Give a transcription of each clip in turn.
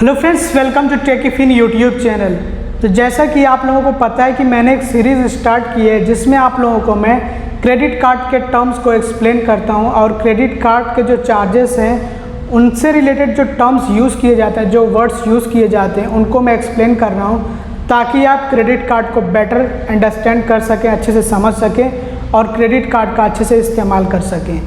Hello friends, welcome to Techifin YouTube channel. तो जैसा कि आप लोगों को पता है कि मैंने एक सीरीज़ स्टार्ट की है जिसमें आप लोगों को मैं क्रेडिट कार्ड के टर्म्स को एक्सप्लेन करता हूं और क्रेडिट कार्ड के जो चार्जेस हैं उनसे रिलेटेड जो टर्म्स यूज़ किए जाते हैं, जो वर्ड्स यूज़ किए जाते हैं, उनको मैं एक्सप्लेन कर रहा हूँ ताकि आप क्रेडिट कार्ड को बेटर अंडरस्टैंड कर सकें, अच्छे से समझ सकें और क्रेडिट कार्ड का अच्छे से इस्तेमाल कर सकें।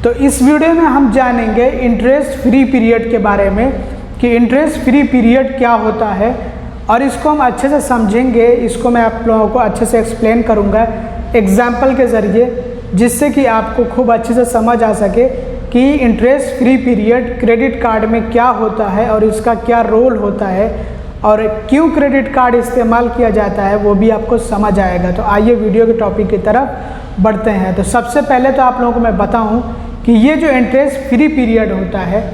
तो इस वीडियो में हम जानेंगे इंटरेस्ट फ्री पीरियड के बारे में कि इंटरेस्ट फ्री पीरियड क्या होता है और इसको हम अच्छे से समझेंगे। इसको मैं आप लोगों को अच्छे से एक्सप्लेन करूंगा एग्जाम्पल के ज़रिए, जिससे कि आपको खूब अच्छे से समझ आ सके कि interest free period credit card में क्या होता है और इसका क्या रोल होता है और क्यों क्रेडिट कार्ड इस्तेमाल किया जाता है, वो भी आपको समझ आएगा। तो आइए वीडियो के टॉपिक की तरफ बढ़ते हैं। तो सबसे पहले तो आप लोगों को मैं बताऊँ कि ये जो इंटरेस्ट फ्री पीरियड होता है,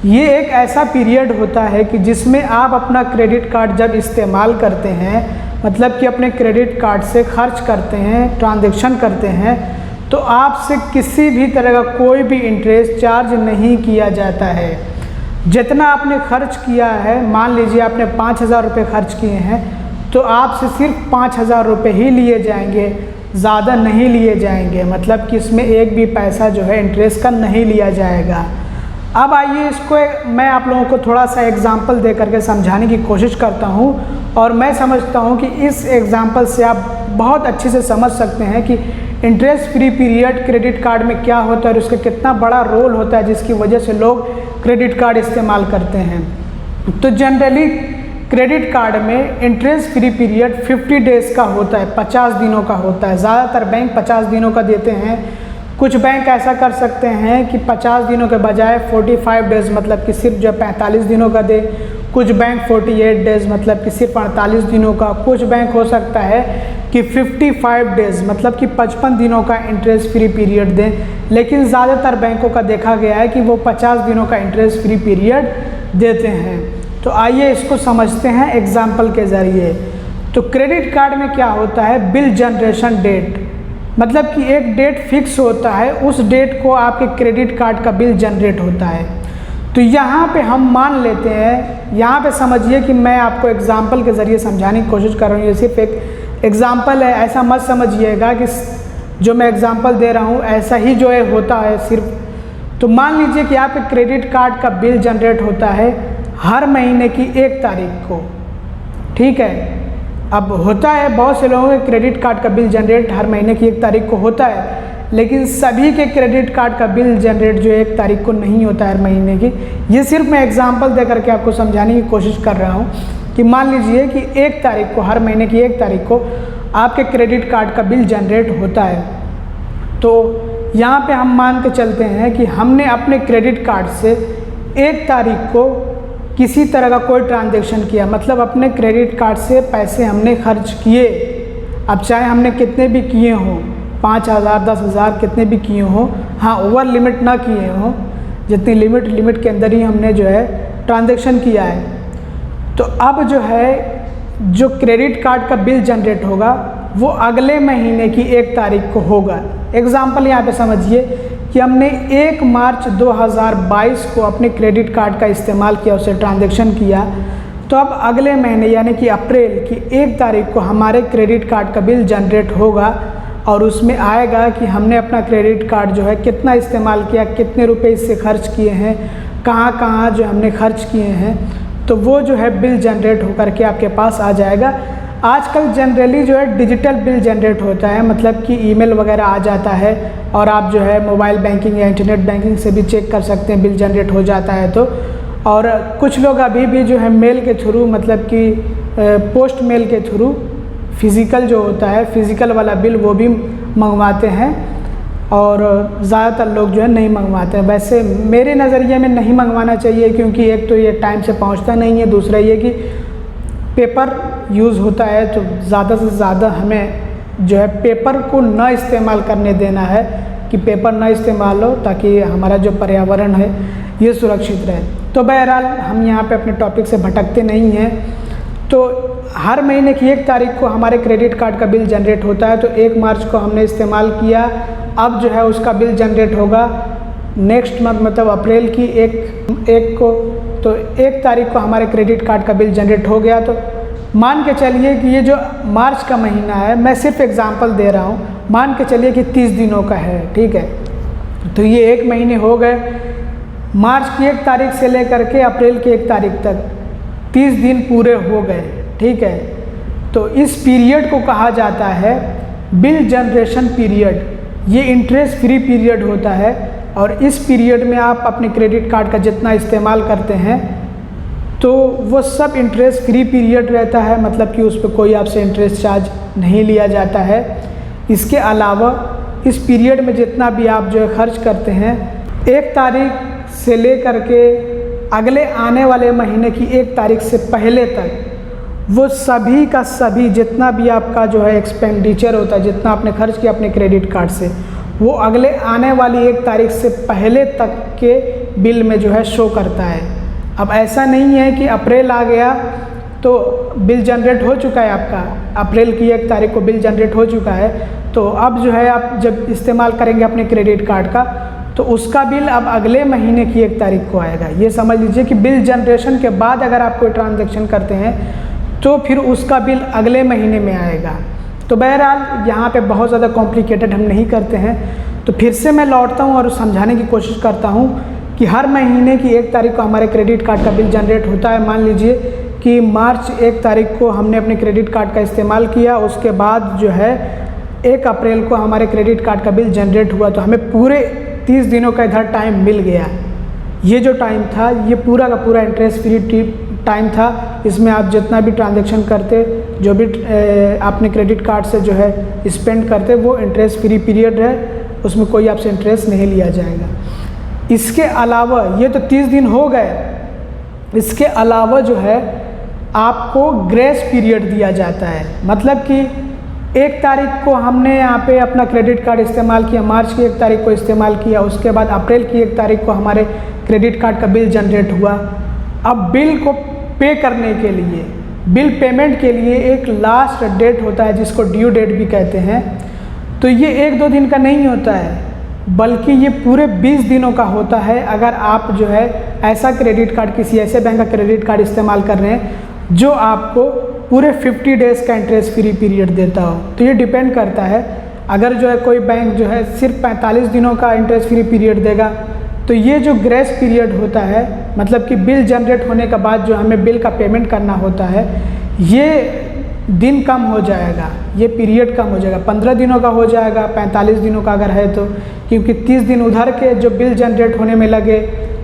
ये एक ऐसा पीरियड होता है कि जिसमें आप अपना क्रेडिट कार्ड जब इस्तेमाल करते हैं, मतलब कि अपने क्रेडिट कार्ड से खर्च करते हैं, ट्रांजैक्शन करते हैं, तो आपसे किसी भी तरह का कोई भी इंटरेस्ट चार्ज नहीं किया जाता है। जितना आपने खर्च किया है, मान लीजिए आपने 5,000 रुपये खर्च किए हैं, तो आपसे सिर्फ 5,000 रुपये ही लिए जाएंगे, ज़्यादा नहीं लिए जाएंगे। मतलब कि इसमें एक भी पैसा जो है इंटरेस्ट का नहीं लिया जाएगा। अब आइए इसको मैं आप लोगों को थोड़ा सा एग्जाम्पल दे करके समझाने की कोशिश करता हूं और मैं समझता हूं कि इस एग्जाम्पल से आप बहुत अच्छे से समझ सकते हैं कि interest free period credit card में क्या होता है और उसका कितना बड़ा रोल होता है जिसकी वजह से लोग क्रेडिट कार्ड इस्तेमाल करते हैं। तो जनरली क्रेडिट कार्ड में इंटरेस्ट फ्री पीरियड 50 डेज़ का होता है, 50 दिनों का होता है। ज़्यादातर बैंक 50 दिनों का देते हैं। कुछ बैंक ऐसा कर सकते हैं कि 50 दिनों के बजाय 45 डेज़ मतलब कि सिर्फ जो 45 दिनों का दे। कुछ बैंक 48 डेज़ मतलब कि सिर्फ 48 दिनों का। कुछ बैंक हो सकता है कि 55 डेज़ मतलब कि 55 दिनों का इंटरेस्ट फ्री पीरियड दें, लेकिन ज़्यादातर बैंकों का देखा गया है कि वो 50 दिनों का इंटरेस्ट फ्री पीरियड देते हैं। तो आइए इसको समझते हैं एग्जाम्पल के ज़रिए। तो क्रेडिट कार्ड में क्या होता है, बिल जनरेशन डेट, मतलब कि एक डेट फिक्स होता है, उस डेट को आपके क्रेडिट कार्ड का बिल जनरेट होता है। तो यहाँ पे हम मान लेते हैं, यहाँ पे समझिए कि मैं आपको एग्जाम्पल के ज़रिए समझाने की कोशिश कर रहा हूँ। ये सिर्फ एक एग्जाम्पल है, ऐसा मत समझिएगा कि जो मैं एग्जाम्पल दे रहा हूँ ऐसा ही जो है होता है सिर्फ। तो मान लीजिए कि आपके क्रेडिट कार्ड का बिल जनरेट होता है हर महीने की 1 तारीख को, ठीक है। अब होता है बहुत से लोगों के क्रेडिट कार्ड का बिल जनरेट हर महीने की 1 तारीख को होता है, लेकिन सभी के क्रेडिट कार्ड का बिल जनरेट जो 1 तारीख को नहीं होता है हर महीने की। ये सिर्फ मैं एग्जांपल दे करके आपको समझाने की कोशिश कर रहा हूँ कि मान लीजिए कि 1 तारीख को, हर महीने की 1 तारीख को आपके क्रेडिट कार्ड का बिल जनरेट होता है। तो यहाँ पर हम मान के चलते हैं कि हमने अपने क्रेडिट कार्ड से 1 तारीख को किसी तरह का कोई ट्रांजैक्शन किया, मतलब अपने क्रेडिट कार्ड से पैसे हमने खर्च किए। अब चाहे हमने कितने भी किए हों, 5,000 10,000 कितने भी किए हों, हाँ ओवर लिमिट ना किए हों, जितनी लिमिट के अंदर ही हमने जो है ट्रांजैक्शन किया है। तो अब जो है जो क्रेडिट कार्ड का बिल जनरेट होगा वो अगले महीने की 1 तारीख को होगा। एग्जाम्पल यहाँ पे समझिए कि हमने 1 मार्च 2022 को अपने क्रेडिट कार्ड का इस्तेमाल किया, उससे ट्रांजैक्शन किया। तो अब अगले महीने यानी कि अप्रैल की 1 तारीख को हमारे क्रेडिट कार्ड का बिल जनरेट होगा और उसमें आएगा कि हमने अपना क्रेडिट कार्ड जो है कितना इस्तेमाल किया, कितने रुपए इससे खर्च किए हैं, कहाँ कहाँ जो हमने खर्च किए हैं। तो वो जो है बिल जनरेट होकर के आपके पास आ जाएगा। आजकल जनरली जो है डिजिटल बिल जनरेट होता है, मतलब कि ईमेल वगैरह आ जाता है और आप जो है मोबाइल बैंकिंग या इंटरनेट बैंकिंग से भी चेक कर सकते हैं बिल जनरेट हो जाता है। तो और कुछ लोग अभी भी जो है मेल के थ्रू, मतलब कि पोस्ट मेल के थ्रू फिज़िकल जो होता है, फिज़िकल वाला बिल वो भी मंगवाते हैं और ज़्यादातर लोग जो है नहीं मंगवाते हैं। वैसे मेरे नज़रिए में नहीं मंगवाना चाहिए, क्योंकि एक तो ये टाइम से पहुँचता नहीं है, दूसरा ये कि पेपर यूज़ होता है। तो ज़्यादा से ज़्यादा हमें जो है पेपर को न इस्तेमाल करने देना है कि पेपर न इस्तेमाल हो, ताकि हमारा जो पर्यावरण है ये सुरक्षित रहे। तो बहरहाल हम यहाँ पे अपने टॉपिक से भटकते नहीं हैं। तो हर महीने की 1 तारीख को हमारे क्रेडिट कार्ड का बिल जनरेट होता है। तो 1 मार्च को हमने इस्तेमाल किया, अब जो है उसका बिल जनरेट होगा नेक्स्ट मंथ, मतलब अप्रैल की 1 को। तो 1 तारीख को हमारे क्रेडिट कार्ड का बिल जनरेट हो गया। तो मान के चलिए कि ये जो मार्च का महीना है, मैं सिर्फ एग्जांपल दे रहा हूँ, मान के चलिए कि 30 दिनों का है, ठीक है। तो ये 1 महीने हो गए, मार्च की 1 तारीख से लेकर के अप्रैल की 1 तारीख तक 30 दिन पूरे हो गए, ठीक है। तो इस पीरियड को कहा जाता है बिल जनरेशन पीरियड। ये इंटरेस्ट फ्री पीरियड होता है और इस पीरियड में आप अपने क्रेडिट कार्ड का जितना इस्तेमाल करते हैं तो वो सब इंटरेस्ट फ्री पीरियड रहता है, मतलब कि उस पर कोई आपसे इंटरेस्ट चार्ज नहीं लिया जाता है। इसके अलावा इस पीरियड में जितना भी आप जो है खर्च करते हैं, 1 तारीख से लेकर के अगले आने वाले महीने की 1 तारीख से पहले तक वो सभी का सभी जितना भी आपका जो है एक्सपेंडिचर होता है, जितना आपने खर्च किया अपने क्रेडिट कार्ड से, वो अगले आने वाली 1 तारीख से पहले तक के बिल में जो है शो करता है। अब ऐसा नहीं है कि अप्रैल आ गया तो बिल जनरेट हो चुका है आपका, अप्रैल की 1 तारीख को बिल जनरेट हो चुका है, तो अब जो है आप जब इस्तेमाल करेंगे अपने क्रेडिट कार्ड का तो उसका बिल अब अगले महीने की 1 तारीख को आएगा। ये समझ लीजिए कि बिल जनरेशन के बाद अगर आप कोई ट्रांजैक्शन करते हैं तो फिर उसका बिल अगले महीने में आएगा। तो बहरहाल यहाँ पे बहुत ज़्यादा कॉम्प्लिकेटेड हम नहीं करते हैं। तो फिर से मैं लौटता हूँ और समझाने की कोशिश करता हूँ कि हर महीने की 1 तारीख को हमारे क्रेडिट कार्ड का बिल जनरेट होता है। मान लीजिए कि मार्च 1 तारीख को हमने अपने क्रेडिट कार्ड का इस्तेमाल किया, उसके बाद जो है 1 अप्रैल को हमारे क्रेडिट कार्ड का बिल जनरेट हुआ, तो हमें पूरे 30 दिनों का इधर टाइम मिल गया। ये जो टाइम था ये पूरा का पूरा इंटरेस्ट फ्री टाइम था। इसमें आप जितना भी ट्रांजैक्शन करते, जो भी आपने क्रेडिट कार्ड से जो है स्पेंड करते, वो इंटरेस्ट फ्री पीरियड है, उसमें कोई आपसे इंटरेस्ट नहीं लिया जाएगा। इसके अलावा ये तो 30 दिन हो गए, इसके अलावा जो है आपको ग्रेस पीरियड दिया जाता है। मतलब कि 1 तारीख को हमने यहाँ पे अपना क्रेडिट कार्ड इस्तेमाल किया, मार्च की 1 तारीख को इस्तेमाल किया, उसके बाद अप्रैल की 1 तारीख को हमारे क्रेडिट कार्ड का बिल जनरेट हुआ। अब बिल को पे करने के लिए, बिल पेमेंट के लिए एक लास्ट डेट होता है जिसको ड्यू डेट भी कहते हैं। तो ये 1-2 दिन का नहीं होता है, बल्कि ये पूरे 20 दिनों का होता है। अगर आप जो है ऐसा क्रेडिट कार्ड, किसी ऐसे बैंक का क्रेडिट कार्ड इस्तेमाल कर रहे हैं जो आपको पूरे 50 डेज़ का इंटरेस्ट फ्री पीरियड देता हो, तो ये डिपेंड करता है। अगर जो है कोई बैंक जो है सिर्फ 45 दिनों का इंटरेस्ट फ्री पीरियड देगा, तो ये जो ग्रेस पीरियड होता है, मतलब कि बिल जनरेट होने के बाद जो हमें बिल का पेमेंट करना होता है, ये दिन कम हो जाएगा, ये पीरियड कम हो जाएगा, 15 दिनों का हो जाएगा, 45 दिनों का अगर है तो, क्योंकि 30 दिन उधर के जो बिल जनरेट होने में लगे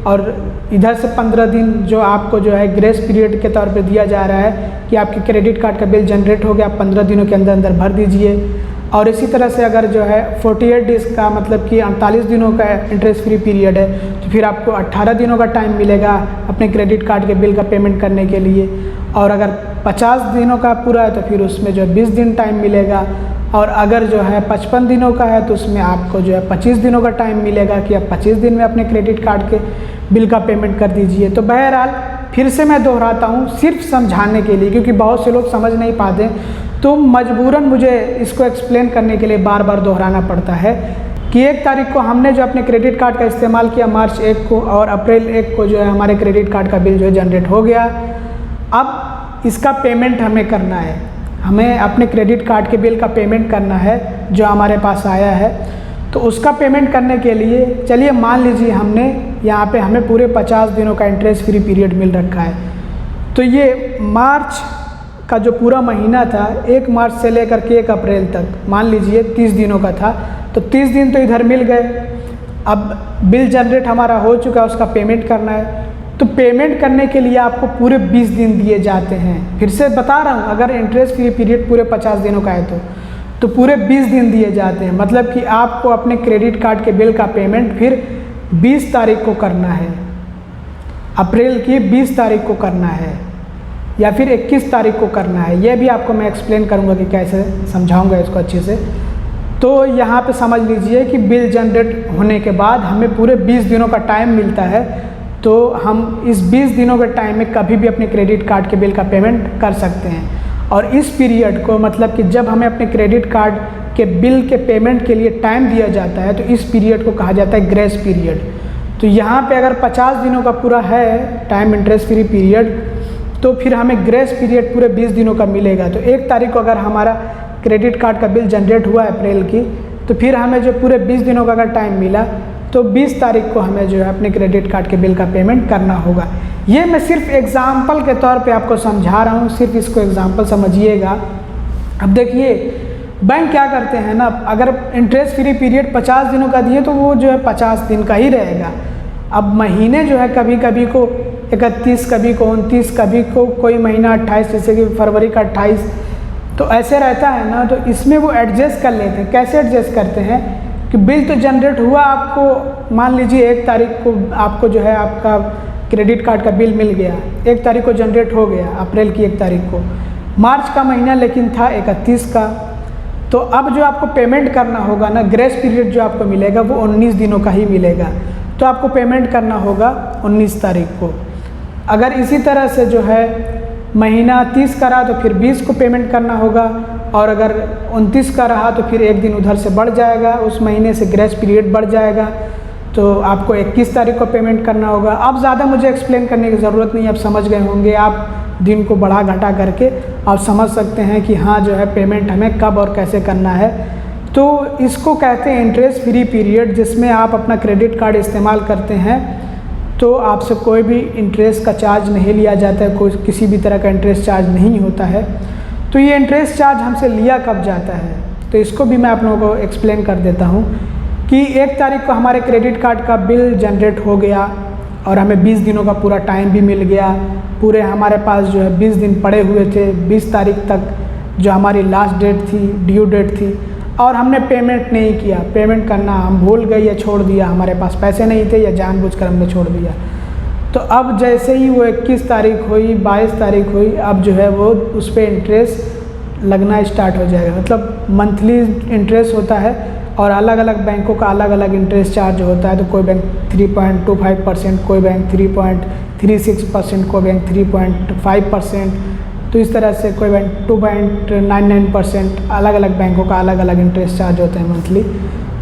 और इधर से 15 दिन जो आपको जो है ग्रेस पीरियड के तौर पे दिया जा रहा है कि आपके क्रेडिट कार्ड का बिल जनरेट हो गया, आप 15 दिनों के अंदर अंदर भर दीजिए। और इसी तरह से अगर जो है 48 डेज़ का, मतलब कि 48 दिनों का इंटरेस्ट फ्री पीरियड है, तो फिर आपको 18 दिनों का टाइम मिलेगा अपने क्रेडिट कार्ड के बिल का पेमेंट करने के लिए। और अगर 50 दिनों का पूरा है तो फिर उसमें जो है 20 दिन टाइम मिलेगा। और अगर जो है 55 दिनों का है तो उसमें आपको जो है 25 दिनों का टाइम मिलेगा कि आप 25 दिन में अपने क्रेडिट कार्ड के बिल का पेमेंट कर दीजिए। तो बहरहाल फिर से मैं दोहराता हूँ सिर्फ समझाने के लिए, क्योंकि बहुत से लोग समझ नहीं पाते, तो मजबूरन मुझे इसको एक्सप्लेन करने के लिए बार बार दोहराना पड़ता है कि 1 तारीख को हमने जो अपने क्रेडिट कार्ड का इस्तेमाल किया मार्च 1 को, और अप्रैल 1 को जो है हमारे क्रेडिट कार्ड का बिल जो है जनरेट हो गया। अब इसका पेमेंट हमें करना है, हमें अपने क्रेडिट कार्ड के बिल का पेमेंट करना है जो हमारे पास आया है। तो उसका पेमेंट करने के लिए चलिए मान लीजिए हमने यहाँ पे हमें पूरे 50 दिनों का इंटरेस्ट फ्री पीरियड मिल रखा है। तो ये मार्च का जो पूरा महीना था, 1 मार्च से लेकर के 1 अप्रैल तक, मान लीजिए 30 दिनों का था, तो 30 दिन तो इधर मिल गए। अब बिल जनरेट हमारा हो चुका है, उसका पेमेंट करना है। तो पेमेंट करने के लिए आपको पूरे 20 दिन दिए जाते हैं। फिर से बता रहा हूँ, अगर इंटरेस्ट फ्री पीरियड पूरे 50 दिनों का है तो पूरे 20 दिन दिए जाते हैं। मतलब कि आपको अपने क्रेडिट कार्ड के बिल का पेमेंट फिर 20 तारीख को करना है, अप्रैल की 20 तारीख को करना है, या फिर 21 तारीख को करना है। ये भी आपको मैं एक्सप्लेन करूँगा कि कैसे समझाऊँगा इसको अच्छे से। तो यहाँ पे समझ लीजिए कि बिल जनरेट होने के बाद हमें पूरे 20 दिनों का टाइम मिलता है। तो हम इस 20 दिनों के टाइम में कभी भी अपने क्रेडिट कार्ड के बिल का पेमेंट कर सकते हैं। और इस पीरियड को, मतलब कि जब हमें अपने क्रेडिट कार्ड के बिल के पेमेंट के लिए टाइम दिया जाता है, तो इस पीरियड को कहा जाता है ग्रेस पीरियड। तो यहाँ पे अगर 50 दिनों का पूरा है टाइम इंटरेस्ट फ्री पीरियड, तो फिर हमें ग्रेस पीरियड पूरे 20 दिनों का मिलेगा। तो 1 तारीख को अगर हमारा क्रेडिट कार्ड का बिल जनरेट हुआ अप्रैल की, तो फिर हमें जो पूरे 20 दिनों का अगर टाइम मिला, तो 20 तारीख को हमें जो है अपने क्रेडिट कार्ड के बिल का पेमेंट करना होगा। ये मैं सिर्फ एग्जाम्पल के तौर पे आपको समझा रहा हूँ, सिर्फ इसको एग्जाम्पल समझिएगा। अब देखिए बैंक क्या करते हैं ना, अगर इंटरेस्ट फ्री पीरियड 50 दिनों का दिए तो वो जो है 50 दिन का ही रहेगा। अब महीने जो है कभी कभी को 31, कभी को 29, कभी को कोई महीना 28, जैसे कि फरवरी का 28, तो ऐसे रहता है ना। तो इसमें वो एडजस्ट कर लेते हैं। कैसे एडजस्ट करते हैं कि बिल तो जनरेट हुआ आपको, मान लीजिए 1 तारीख को आपको जो है आपका क्रेडिट कार्ड का बिल मिल गया, 1 तारीख को जनरेट हो गया, अप्रैल की 1 तारीख को। मार्च का महीना लेकिन था 31 का, तो अब जो आपको पेमेंट करना होगा ना, ग्रेस पीरियड जो आपको मिलेगा वो 19 दिनों का ही मिलेगा। तो आपको पेमेंट करना होगा 19 तारीख को। अगर इसी तरह से जो है महीना 30 का रहा तो फिर 20 को पेमेंट करना होगा, और अगर 29 का रहा तो फिर 1 दिन उधर से बढ़ जाएगा, उस महीने से ग्रेस पीरियड बढ़ जाएगा, तो आपको 21 तारीख को पेमेंट करना होगा। अब ज़्यादा मुझे एक्सप्लेन करने की ज़रूरत नहीं, आप समझ गए होंगे। आप दिन को बढ़ा घटा करके आप समझ सकते हैं कि हाँ जो है पेमेंट हमें कब और कैसे करना है। तो इसको कहते हैं इंटरेस्ट फ्री पीरियड, जिसमें आप अपना क्रेडिट कार्ड इस्तेमाल करते हैं तो आपसे कोई भी इंटरेस्ट का चार्ज नहीं लिया जाता है, कोई किसी भी तरह का इंटरेस्ट चार्ज नहीं होता है। तो ये इंटरेस्ट चार्ज हमसे लिया कब जाता है, तो इसको भी मैं आप लोगों को एक्सप्लेन कर देता हूँ कि 1 तारीख को हमारे क्रेडिट कार्ड का बिल जनरेट हो गया और हमें 20 दिनों का पूरा टाइम भी मिल गया। पूरे हमारे पास जो है 20 दिन पड़े हुए थे, 20 तारीख तक जो हमारी लास्ट डेट थी, ड्यू डेट थी, और हमने पेमेंट नहीं किया। पेमेंट करना हम भूल गए या छोड़ दिया, हमारे पास पैसे नहीं थे या जानबूझकर हमने छोड़ दिया। तो अब जैसे ही वो 21 तारीख हुई, 22 तारीख हुई, अब जो है वो उस पर इंटरेस्ट लगना स्टार्ट हो जाएगा। मतलब मंथली इंटरेस्ट होता है और अलग अलग बैंकों का अलग अलग इंटरेस्ट चार्ज होता है। तो कोई बैंक 3.25%, कोई बैंक 3.36%, कोई बैंक 3.5%, तो इस तरह से कोई बैंक 2.99%, अलग अलग बैंकों का अलग अलग इंटरेस्ट चार्ज होते हैं मंथली।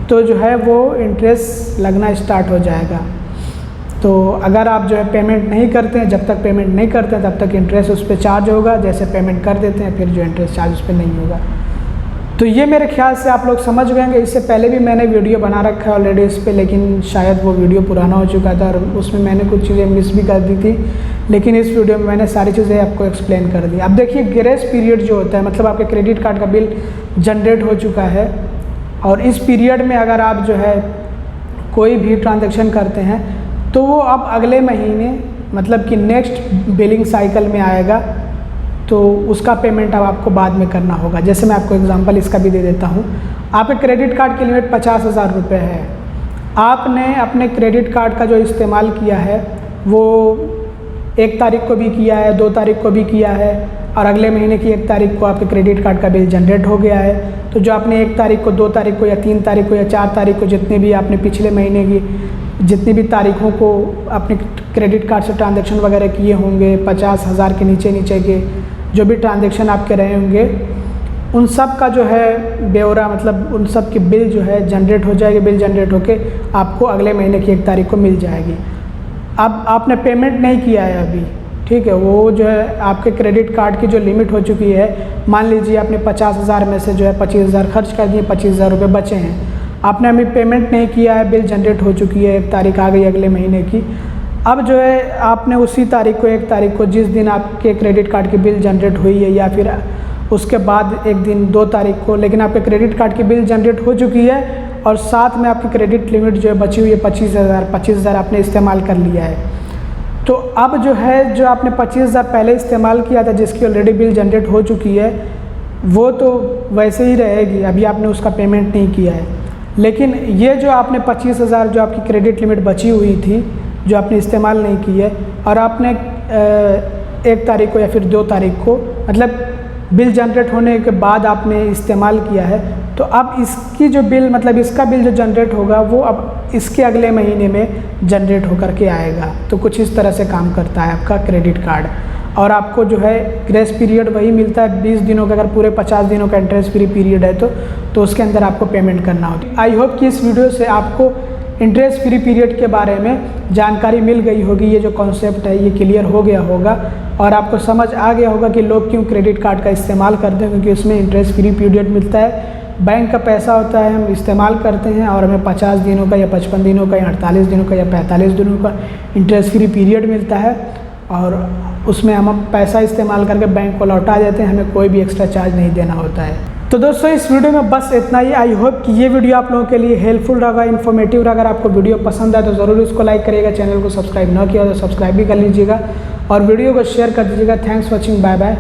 तो जो है वो इंटरेस्ट लगना स्टार्ट हो जाएगा। तो अगर आप जो है पेमेंट नहीं करते हैं, जब तक पेमेंट नहीं करते हैं तब तक इंटरेस्ट उस पर चार्ज होगा। जैसे पेमेंट कर देते हैं फिर जो इंटरेस्ट चार्ज उस पर नहीं होगा। तो ये मेरे ख्याल से आप लोग समझ गए होंगे। इससे पहले भी मैंने वीडियो बना रखा है ऑलरेडी इस पर, लेकिन शायद वो वीडियो पुराना हो चुका था और उसमें मैंने कुछ चीज़ें मिस भी कर दी थी, लेकिन इस वीडियो में मैंने सारी चीज़ें आपको एक्सप्लेन कर दी। अब देखिए ग्रेस पीरियड जो होता है, मतलब आपके क्रेडिट कार्ड का बिल जनरेट हो चुका है और इस पीरियड में अगर आप जो है कोई भी ट्रांजेक्शन करते हैं तो वो अब अगले महीने, मतलब कि नेक्स्ट बिलिंग साइकिल में आएगा, तो उसका पेमेंट अब आपको बाद में करना होगा। जैसे मैं आपको एग्जांपल इसका भी दे देता हूँ। आपके क्रेडिट कार्ड की लिमिट 50,000 रुपये है। आपने अपने क्रेडिट कार्ड का जो इस्तेमाल किया है वो 1 तारीख को भी किया है, 2 तारीख को भी किया है, और अगले महीने की 1 तारीख को आपके क्रेडिट कार्ड का बिल जनरेट हो गया है। तो जो आपने 1 तारीख को, 2 तारीख को या 3 तारीख को या 4 तारीख को, जितने भी आपने पिछले महीने की जितनी भी तारीखों को अपने क्रेडिट कार्ड से ट्रांजैक्शन वगैरह किए होंगे, 50,000 के नीचे के जो भी ट्रांजैक्शन आपके रहे होंगे, उन सब का जो है ब्यौरा, मतलब उन सब की बिल जो है जनरेट हो जाएगी। बिल जनरेट होके आपको अगले महीने की 1 तारीख को मिल जाएगी। अब आपने पेमेंट नहीं किया है अभी, ठीक है, वो जो है आपके क्रेडिट कार्ड की जो लिमिट हो चुकी है, मान लीजिए आपने 50,000 में से जो है 25,000 खर्च कर दिए, 25,000 रुपये बचे हैं। आपने अभी पेमेंट नहीं किया है, बिल जनरेट हो चुकी है, 1 तारीख आ गई अगले महीने की। अब जो है आपने उसी तारीख को, 1 तारीख को, जिस दिन आपके क्रेडिट कार्ड की बिल जनरेट हुई है या फिर उसके बाद एक दिन 2 तारीख को, लेकिन आपके क्रेडिट कार्ड की बिल जनरेट हो चुकी है और साथ में आपकी क्रेडिट लिमिट जो है बची हुई है 25,000 आपने इस्तेमाल कर लिया है। तो अब जो है जो आपने 25,000 पहले इस्तेमाल किया था, जिसकी ऑलरेडी बिल जनरेट हो चुकी है, वो तो वैसे ही रहेगी, अभी आपने उसका पेमेंट नहीं किया है। लेकिन ये जो आपने 25,000 जो आपकी क्रेडिट लिमिट बची हुई थी, जो आपने इस्तेमाल नहीं की है, और आपने 1 तारीख को या फिर 2 तारीख को, मतलब बिल जनरेट होने के बाद आपने इस्तेमाल किया है, तो अब इसकी जो बिल, मतलब इसका बिल जो जनरेट होगा वो अब इसके अगले महीने में जनरेट होकर के आएगा। तो कुछ इस तरह से काम करता है आपका क्रेडिट कार्ड। और आपको जो है ग्रेस पीरियड वही मिलता है 20 दिनों का। अगर पूरे 50 दिनों का इंटरेस्ट फ्री पीरियड है तो उसके अंदर आपको पेमेंट करना होता है। आई होप कि इस वीडियो से आपको इंटरेस्ट फ्री पीरियड के बारे में जानकारी मिल गई होगी। ये जो कॉन्सेप्ट है ये क्लियर हो गया होगा और आपको समझ आ गया होगा कि लोग क्यों क्रेडिट कार्ड का इस्तेमाल करते हैं, क्योंकि उसमें इंटरेस्ट फ्री पीरियड मिलता है। बैंक का पैसा होता है, हम इस्तेमाल करते हैं और हमें 50 दिनों का या 55 दिनों का या 48 दिनों का या 45 दिनों का इंटरेस्ट फ्री पीरियड मिलता है और उसमें हम पैसा इस्तेमाल करके बैंक को लौटा देते हैं, हमें कोई भी एक्स्ट्रा चार्ज नहीं देना होता है। तो दोस्तों इस वीडियो में बस इतना ही। आई होप कि ये वीडियो आप लोगों के लिए हेल्पफुल रहा, इन्फॉर्मेटिव रहा। अगर आपको वीडियो पसंद आए तो ज़रूर इसको लाइक करिएगा, चैनल को सब्सक्राइब ना किया तो सब्सक्राइब भी कर लीजिएगा और वीडियो को शेयर कर दीजिएगा। Thanks watching, bye bye.